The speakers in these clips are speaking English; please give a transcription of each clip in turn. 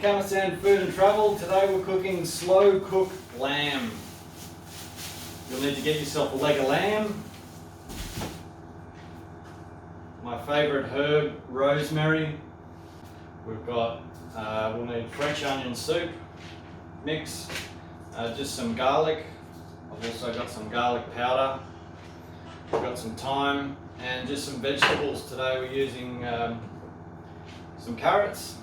Kamasan Food and Travel. Today we're cooking slow cooked lamb. You'll need to get yourself a leg of lamb. My favourite herb, rosemary. We've got, we'll need French onion soup mix, just some garlic. I've also got some garlic powder. We've got some thyme and just some vegetables. Today we're using some carrots,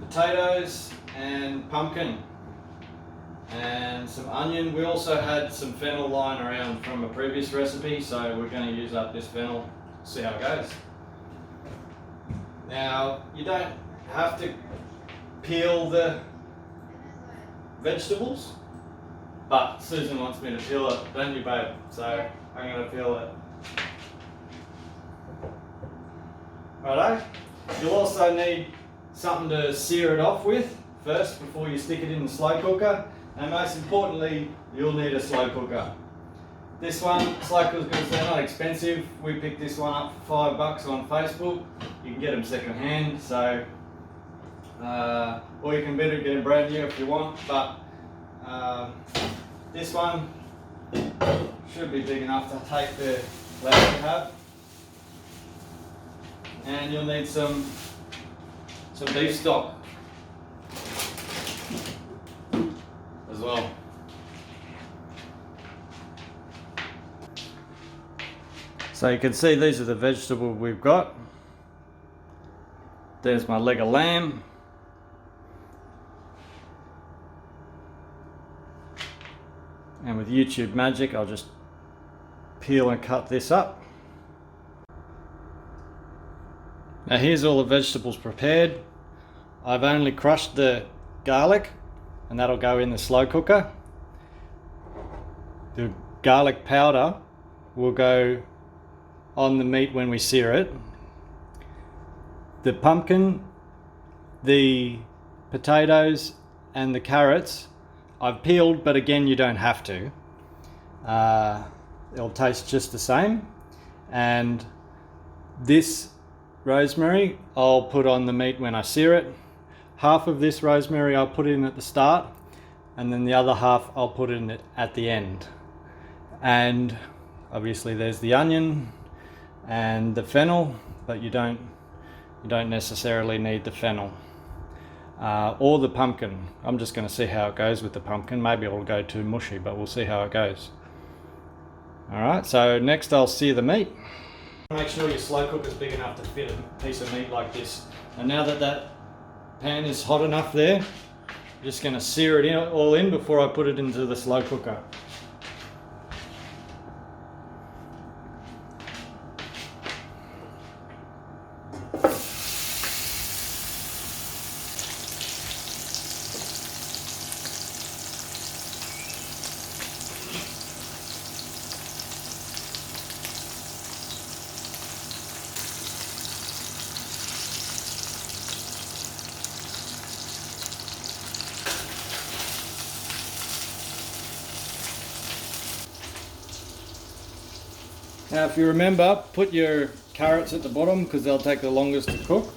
potatoes and pumpkin and some onion. We also had some fennel lying around from a previous recipe, so we're going to use up this fennel, see how it goes. Now, you don't have to peel the vegetables, but Susan wants me to peel it, don't you babe? So I'm going to peel it. Righto. You'll also need something to sear it off with first before you stick it in the slow cooker, and most importantly you'll need a slow cooker. This one, slow cookers, they're not expensive. We picked this one up for $5 on Facebook. You can get them second hand, so or you can better get them brand new if you want, but this one should be big enough to take the lamb you have. And you'll need some beef stock as well. So you can see these are the vegetables we've got. There's my leg of lamb. And with YouTube magic, I'll just peel and cut this up. Now here's all the vegetables prepared. I've only crushed the garlic and that'll go in the slow cooker. The garlic powder will go on the meat when we sear it. The pumpkin, the potatoes and the carrots I've peeled, but again you don't have to. It'll taste just the same. And this rosemary I'll put on the meat when I sear it. Half of this rosemary I'll put in at the start, and then the other half I'll put in at the end. And obviously there's the onion and the fennel, but you don't necessarily need the fennel or the pumpkin. I'm just going to see how it goes with the pumpkin. Maybe it'll go too mushy, but we'll see how it goes. Alright, so next I'll sear the meat. Make sure your slow cooker is big enough to fit a piece of meat like this. And now that that pan is hot enough there, I'm just going to sear it all in before I put it into the slow cooker. Now if you remember, put your carrots at the bottom because they'll take the longest to cook.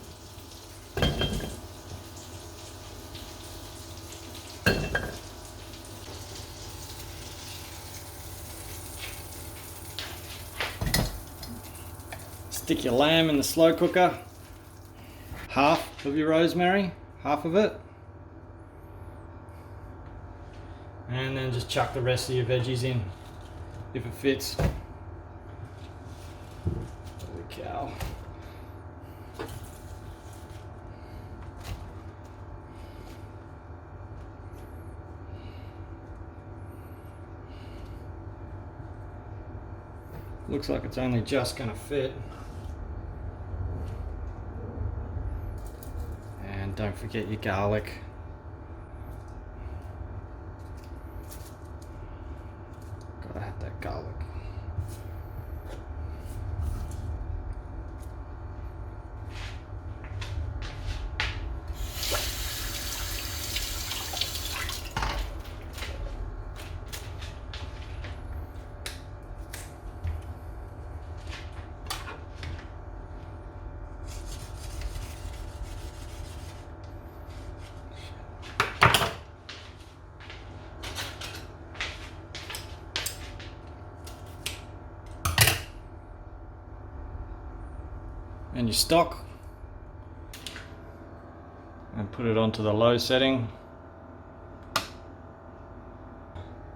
Stick your lamb in the slow cooker. Half of your rosemary, half of it. And then just chuck the rest of your veggies in, if it fits. Cow. Looks like it's only just going to fit. And don't forget your garlic. Gotta have that garlic. and your stock and put it onto the low setting.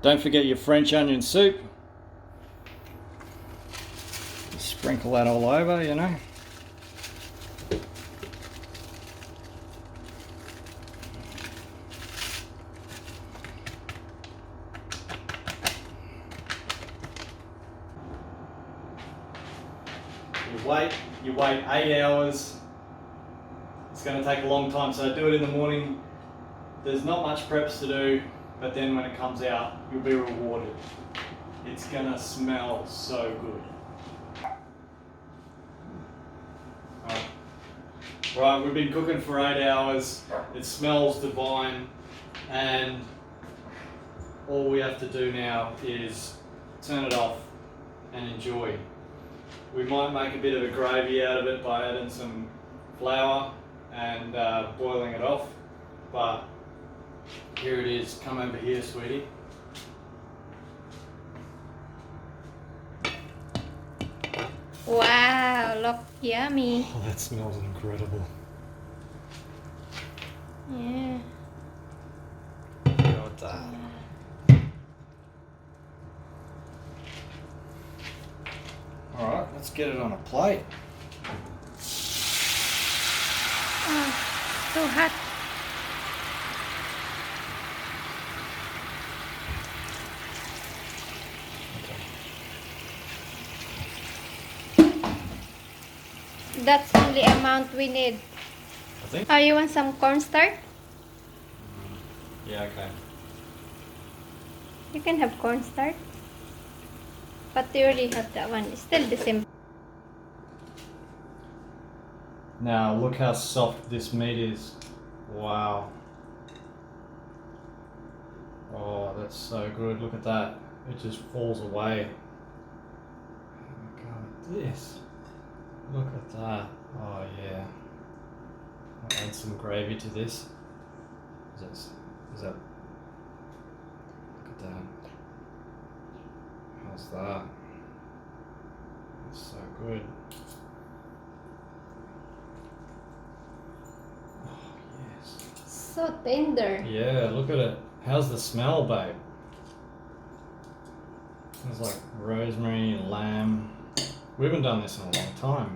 Don't forget your French onion soup. Sprinkle that all over, you know. You wait 8 hours. It's going to take a long time, so do it in the morning. There's not much preps to do, but then when it comes out, you'll be rewarded. It's going to smell so good. Right, we've been cooking for 8 hours. It smells divine, and all we have to do now is turn it off and enjoy. We might make a bit of a gravy out of it by adding some flour and boiling it off, but here it is. Come over here, sweetie. Wow, look yummy. Oh, that smells incredible. Yeah. Got that. Alright, let's get it on a plate. Oh, so hot. That's only amount we need. I think. Oh, you want some cornstarch? Yeah, okay. You can have cornstarch. But you already have that one. It's still the same. Now look how soft this meat is. Wow. Oh, that's so good. Look at that. It just falls away. Oh my god, this. Look at that. Oh yeah. I'll add some gravy to this. Is that? Look at that. How's that? That's so good. Oh yes. So tender. Yeah, look at it. How's the smell, babe? It's like rosemary and lamb. We haven't done this in a long time.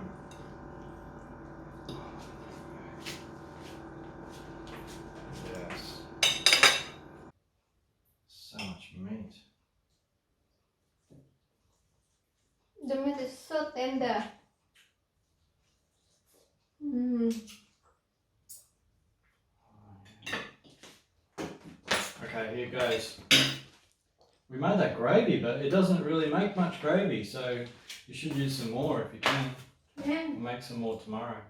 Yes. So much meat. The meat is so tender. Okay, here goes. We made that gravy, but it doesn't really make much gravy, so you should use some more if you can. Yeah. We'll make some more tomorrow.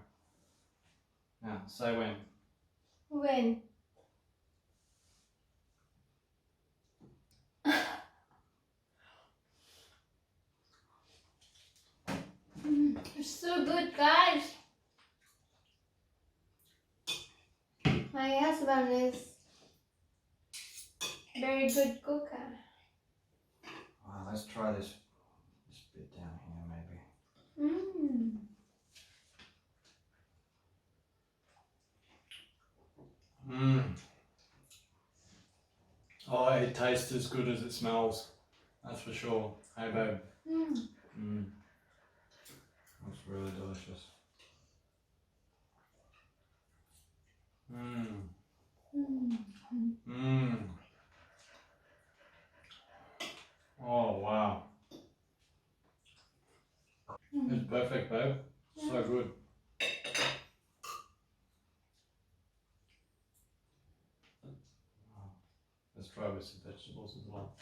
Now, say when. When? It's so good, guys. My husband is very good cooker. Let's try this bit down here, maybe. Oh, it tastes as good as it smells. That's for sure. Hey, babe. That's really delicious. Oh, wow. It's perfect, babe. So good. Let's try with some vegetables as well.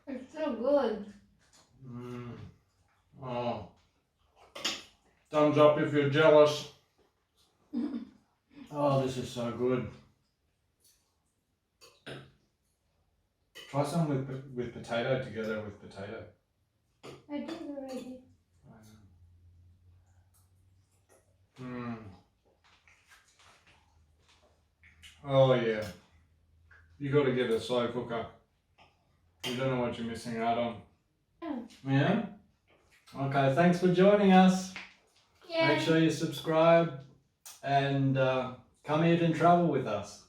It's so good. Oh. Thumbs up if you're jealous. Oh, this is so good. Try some with potato together with potato. I did already. Oh yeah. You got to get a slow cooker. You don't know what you're missing out on. Yeah. Yeah? Okay, thanks for joining us. Yeah. Yeah. Make sure you subscribe and come eat and travel with us.